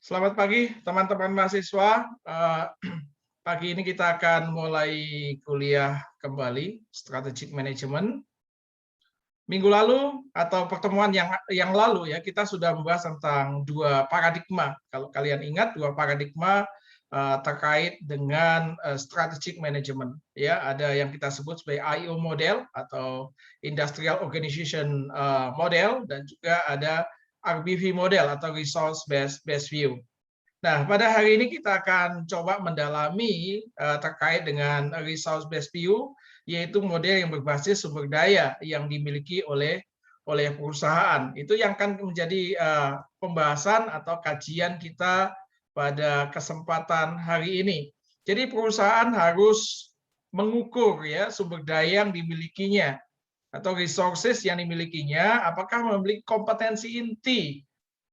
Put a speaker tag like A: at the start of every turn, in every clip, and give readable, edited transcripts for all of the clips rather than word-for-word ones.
A: Selamat pagi teman-teman mahasiswa. Pagi ini kita akan mulai kuliah kembali Strategic Management. Minggu lalu atau pertemuan yang lalu ya kita sudah membahas tentang dua paradigma. Kalau kalian ingat dua paradigma terkait dengan strategic management ya, ada yang kita sebut sebagai IO model atau Industrial Organization model, dan juga ada RBV model atau Resource Based View. Nah, pada hari ini kita akan coba mendalami terkait dengan resource based view, yaitu model yang berbasis sumber daya yang dimiliki oleh perusahaan. Itu yang akan menjadi pembahasan atau kajian kita pada kesempatan hari ini. Jadi perusahaan harus mengukur ya sumber daya yang dimilikinya atau resources yang dimilikinya, apakah memiliki kompetensi inti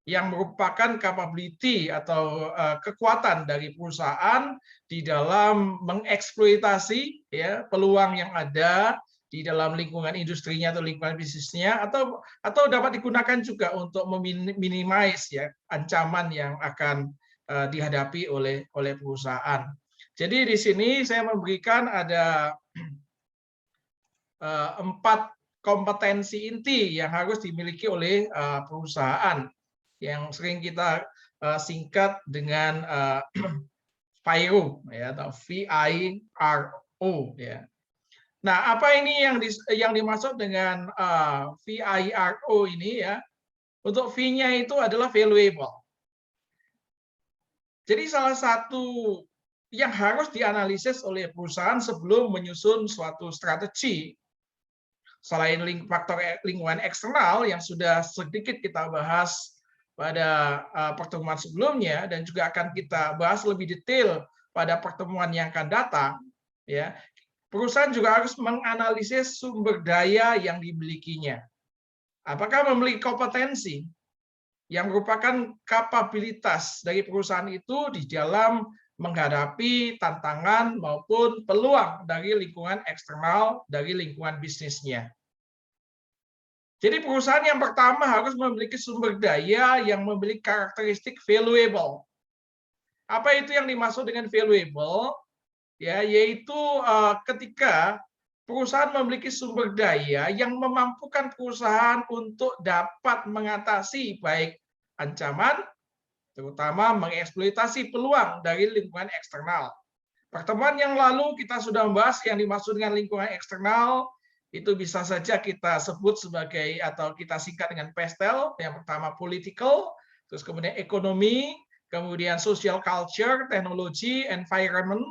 A: yang merupakan capability atau kekuatan dari perusahaan di dalam mengeksploitasi ya peluang yang ada di dalam lingkungan industrinya atau lingkungan bisnisnya, atau dapat digunakan juga untuk meminimize ya ancaman yang akan dihadapi oleh perusahaan. Jadi di sini saya memberikan ada 4 kompetensi inti yang harus dimiliki oleh perusahaan, yang sering kita singkat dengan VIRO ya, atau VIRO ya. Nah, apa ini yang dimaksud dengan VIRO ini ya? Untuk V-nya itu adalah valuable. Jadi salah satu yang harus dianalisis oleh perusahaan sebelum menyusun suatu strategi, selain faktor lingkungan eksternal yang sudah sedikit kita bahas pada pertemuan sebelumnya dan juga akan kita bahas lebih detail pada pertemuan yang akan datang, ya, perusahaan juga harus menganalisis sumber daya yang dimilikinya. Apakah memiliki kompetensi yang merupakan kapabilitas dari perusahaan itu di dalam menghadapi tantangan maupun peluang dari lingkungan eksternal, dari lingkungan bisnisnya. Jadi perusahaan yang pertama harus memiliki sumber daya yang memiliki karakteristik valuable. Apa itu yang dimaksud dengan valuable? Ya, yaitu ketika perusahaan memiliki sumber daya yang memampukan perusahaan untuk dapat mengatasi baik ancaman, terutama mengeksploitasi peluang dari lingkungan eksternal. Pertemuan yang lalu kita sudah membahas yang dimaksud dengan lingkungan eksternal, itu bisa saja kita sebut sebagai atau kita singkat dengan PESTEL. Yang pertama political, terus kemudian ekonomi, kemudian social culture, teknologi, environment,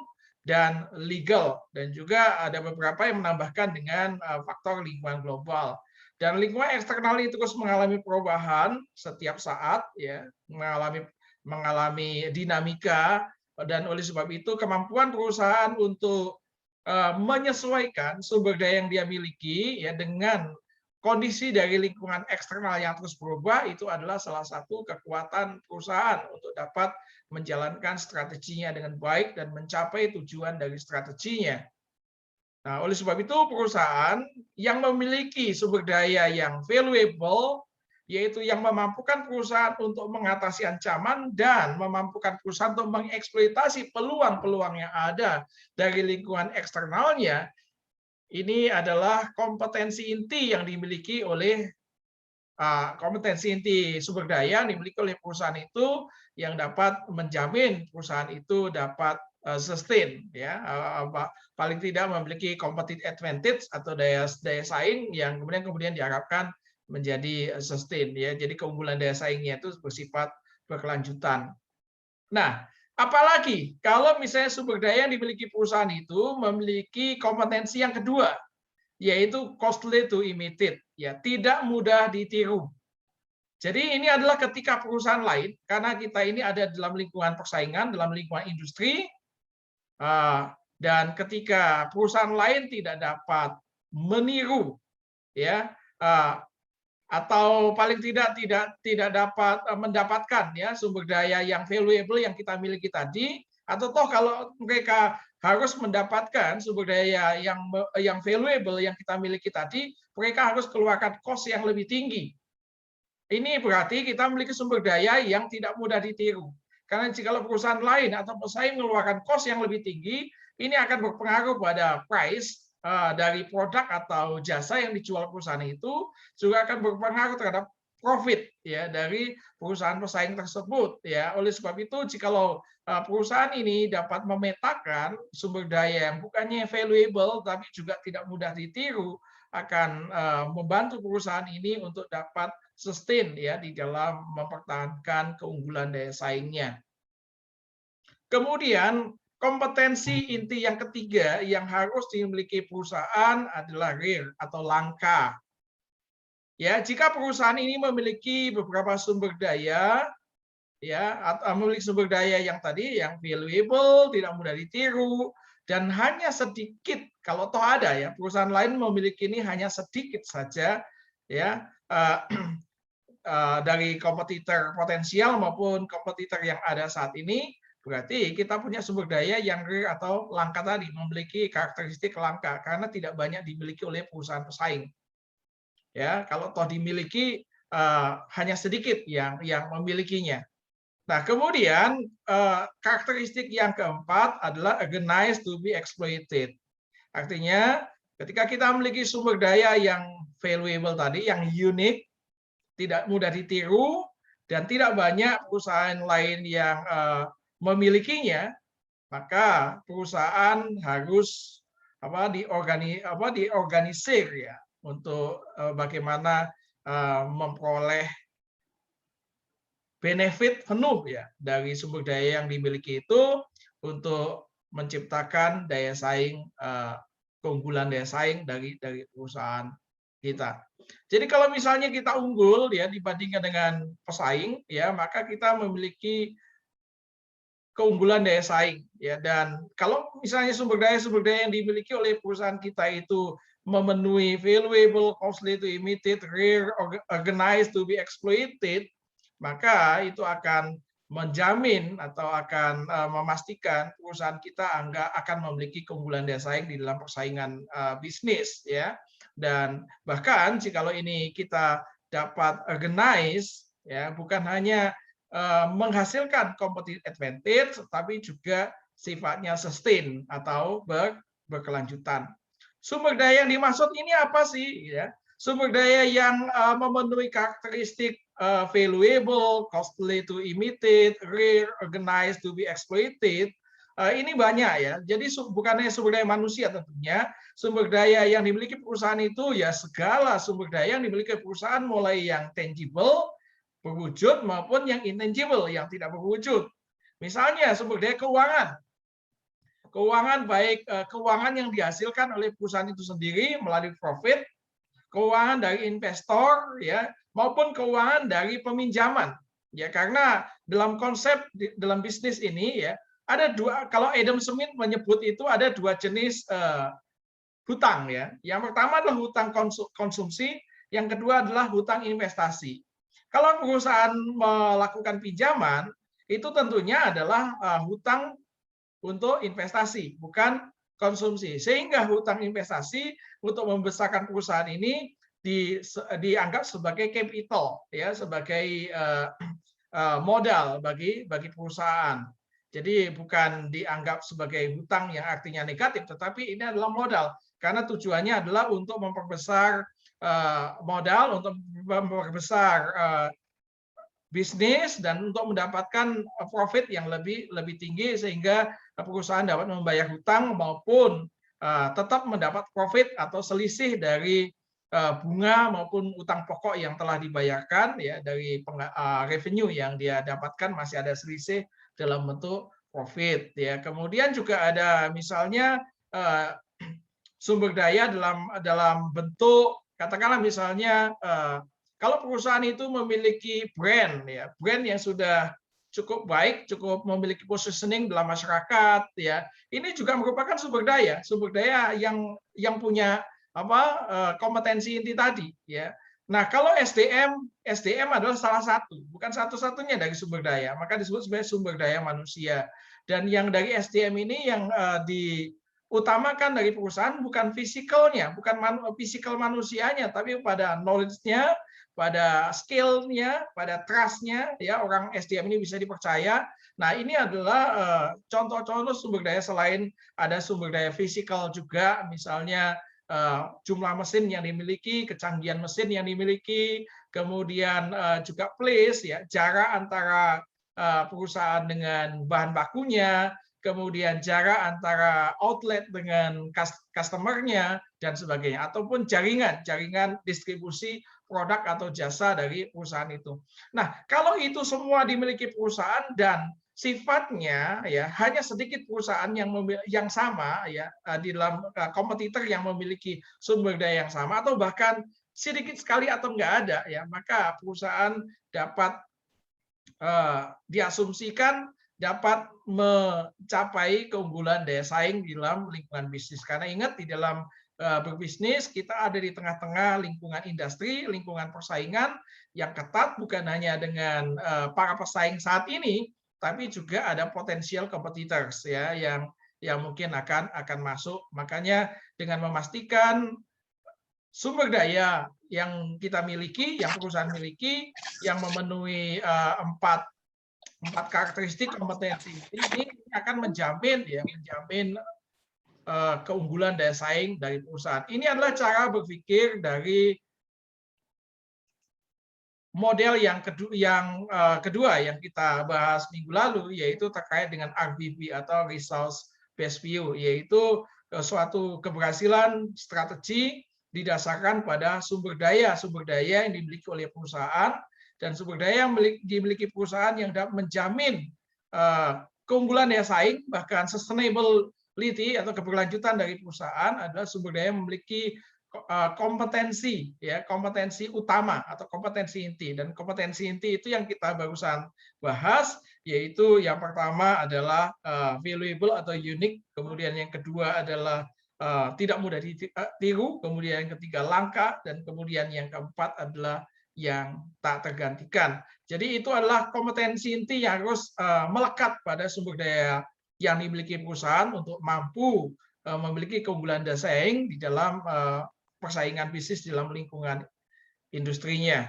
A: dan legal. Dan juga ada beberapa yang menambahkan dengan faktor lingkungan global. Dan lingkungan eksternal itu terus mengalami perubahan setiap saat, ya, mengalami dinamika, dan oleh sebab itu kemampuan perusahaan untuk menyesuaikan sumber daya yang dia miliki ya dengan kondisi dari lingkungan eksternal yang terus berubah, itu adalah salah satu kekuatan perusahaan untuk dapat menjalankan strateginya dengan baik dan mencapai tujuan dari strateginya. Nah, oleh sebab itu perusahaan yang memiliki sumber daya yang valuable, yaitu yang memampukan perusahaan untuk mengatasi ancaman dan memampukan perusahaan untuk mengeksploitasi peluang-peluang yang ada dari lingkungan eksternalnya, ini adalah kompetensi inti yang dimiliki oleh kompetensi inti sumber daya yang dimiliki oleh perusahaan itu, yang dapat menjamin perusahaan itu dapat sustain ya, paling tidak memiliki competitive advantage atau daya saing yang kemudian diharapkan menjadi sustain ya. Jadi keunggulan daya saingnya itu bersifat berkelanjutan. Nah, apalagi kalau misalnya sumber daya yang dimiliki perusahaan itu memiliki kompetensi yang kedua, yaitu costly to imitate ya, tidak mudah ditiru. Jadi ini adalah ketika perusahaan lain, karena kita ini ada dalam lingkungan persaingan, dalam lingkungan industri, dan ketika perusahaan lain tidak dapat meniru ya, atau paling tidak dapat mendapatkan ya sumber daya yang valuable yang kita miliki tadi, atau toh kalau mereka harus mendapatkan sumber daya yang valuable yang kita miliki tadi, mereka harus keluarkan cost yang lebih tinggi. Ini berarti kita memiliki sumber daya yang tidak mudah ditiru. Karena jika perusahaan lain atau pesaing mengeluarkan cost yang lebih tinggi, ini akan berpengaruh pada price dari produk atau jasa yang dijual perusahaan itu, juga akan berpengaruh terhadap profit ya dari perusahaan pesaing tersebut ya. Oleh sebab itu jikalau perusahaan ini dapat memetakan sumber daya yang bukannya valuable tapi juga tidak mudah ditiru, akan membantu perusahaan ini untuk dapat sustain ya di dalam mempertahankan keunggulan daya saingnya. Kemudian kompetensi inti yang ketiga yang harus dimiliki perusahaan adalah rare atau langka. Ya, jika perusahaan ini memiliki beberapa sumber daya, ya, atau memiliki sumber daya yang tadi, yang valuable, tidak mudah ditiru, dan hanya sedikit, kalau toh ada ya, perusahaan lain memiliki ini hanya sedikit saja, ya, dari kompetitor potensial maupun kompetitor yang ada saat ini, berarti kita punya sumber daya yang rare atau langka tadi, memiliki karakteristik langka karena tidak banyak dimiliki oleh perusahaan pesaing. Ya, kalau toh dimiliki hanya sedikit yang memilikinya. Nah, kemudian karakteristik yang keempat adalah organized to be exploited. Artinya, ketika kita memiliki sumber daya yang valuable tadi, yang unik, tidak mudah ditiru, dan tidak banyak perusahaan lain yang memilikinya, maka perusahaan harus diorganisir ya untuk bagaimana memperoleh benefit penuh ya dari sumber daya yang dimiliki itu untuk menciptakan daya saing, keunggulan daya saing dari perusahaan kita. Jadi kalau misalnya kita unggul ya dibandingkan dengan pesaing ya, maka kita memiliki keunggulan daya saing ya. Dan kalau misalnya sumber daya yang dimiliki oleh perusahaan kita itu memenuhi valuable, costly to imitate, rare, organized to be exploited, maka itu akan menjamin atau akan memastikan perusahaan kita akan memiliki keunggulan daya saing di dalam persaingan bisnis ya. Dan bahkan jikalau ini kita dapat organize ya, bukan hanya menghasilkan competitive advantage, tapi juga sifatnya sustain atau berkelanjutan. Sumber daya yang dimaksud ini apa sih? Ya, sumber daya yang memenuhi karakteristik valuable, costly to imitate, rare, organized to be exploited. Ini banyak ya. Jadi bukan hanya sumber daya manusia tentunya, sumber daya yang dimiliki perusahaan itu ya segala sumber daya yang dimiliki perusahaan, mulai yang tangible, berwujud, maupun yang intangible, yang tidak berwujud. Misalnya sumber daya keuangan. Keuangan baik keuangan yang dihasilkan oleh perusahaan itu sendiri melalui profit, keuangan dari investor ya, maupun keuangan dari peminjaman. Ya, karena dalam konsep dalam bisnis ini ya, ada dua, kalau Adam Smith menyebut itu ada dua jenis hutang ya. Yang pertama adalah hutang konsumsi, yang kedua adalah hutang investasi. Kalau perusahaan melakukan pinjaman, itu tentunya adalah hutang untuk investasi, bukan konsumsi. Sehingga hutang investasi untuk membesarkan perusahaan ini dianggap sebagai capital, ya, sebagai modal bagi perusahaan. Jadi bukan dianggap sebagai hutang yang artinya negatif, tetapi ini adalah modal karena tujuannya adalah untuk memperbesar modal, untuk memperbesar bisnis, dan untuk mendapatkan profit yang lebih tinggi sehingga perusahaan dapat membayar hutang maupun tetap mendapat profit atau selisih dari bunga maupun utang pokok yang telah dibayarkan ya, dari revenue yang dia dapatkan masih ada selisih dalam bentuk profit ya. Kemudian juga ada misalnya sumber daya dalam bentuk, katakanlah misalnya kalau perusahaan itu memiliki brand ya, brand yang sudah cukup baik, cukup memiliki positioning dalam masyarakat ya, ini juga merupakan sumber daya yang punya kompetensi inti tadi ya. Nah, kalau SDM adalah salah satu, bukan satu-satunya dari sumber daya, maka disebut sebagai sumber daya manusia. Dan yang dari SDM ini yang diutamakan dari perusahaan bukan fisikalnya, bukan fisikal manusianya, tapi pada knowledge-nya, pada skill-nya, pada trust-nya, ya orang SDM ini bisa dipercaya. Nah, ini adalah contoh-contoh sumber daya selain ada sumber daya fisikal juga, misalnya jumlah mesin yang dimiliki, kecanggihan mesin yang dimiliki, kemudian juga place, ya jarak antara perusahaan dengan bahan bakunya, kemudian jarak antara outlet dengan customer-nya dan sebagainya, ataupun jaringan distribusi produk atau jasa dari perusahaan itu. Nah, kalau itu semua dimiliki perusahaan dan sifatnya ya hanya sedikit perusahaan yang sama ya di dalam kompetitor yang memiliki sumber daya yang sama atau bahkan sedikit sekali atau enggak ada ya, maka perusahaan dapat diasumsikan dapat mencapai keunggulan daya saing di dalam lingkungan bisnis. Karena ingat di dalam berbisnis kita ada di tengah-tengah lingkungan industri, lingkungan persaingan yang ketat bukan hanya dengan para pesaing saat ini, tapi juga ada potensial competitors ya yang mungkin akan masuk. Makanya dengan memastikan sumber daya yang kita miliki, yang perusahaan miliki, yang memenuhi empat karakteristik kompetensi ini akan menjamin keunggulan daya saing dari perusahaan. Ini adalah cara berpikir dari model yang kedua yang kita bahas minggu lalu, yaitu terkait dengan RBV atau Resource Based View, yaitu suatu keberhasilan strategi didasarkan pada sumber daya yang dimiliki oleh perusahaan dan sumber daya yang dimiliki perusahaan yang dapat menjamin keunggulan daya saing, bahkan sustainability atau keberlanjutan dari perusahaan adalah sumber daya yang memiliki kompetensi utama atau kompetensi inti, dan kompetensi inti itu yang kita barusan bahas, yaitu yang pertama adalah valuable atau unik, kemudian yang kedua adalah tidak mudah ditiru, kemudian yang ketiga langka, dan kemudian yang keempat adalah yang tak tergantikan. Jadi itu adalah kompetensi inti yang harus melekat pada sumber daya yang dimiliki perusahaan untuk mampu memiliki keunggulan daya saing di dalam persaingan bisnis dalam lingkungan industrinya.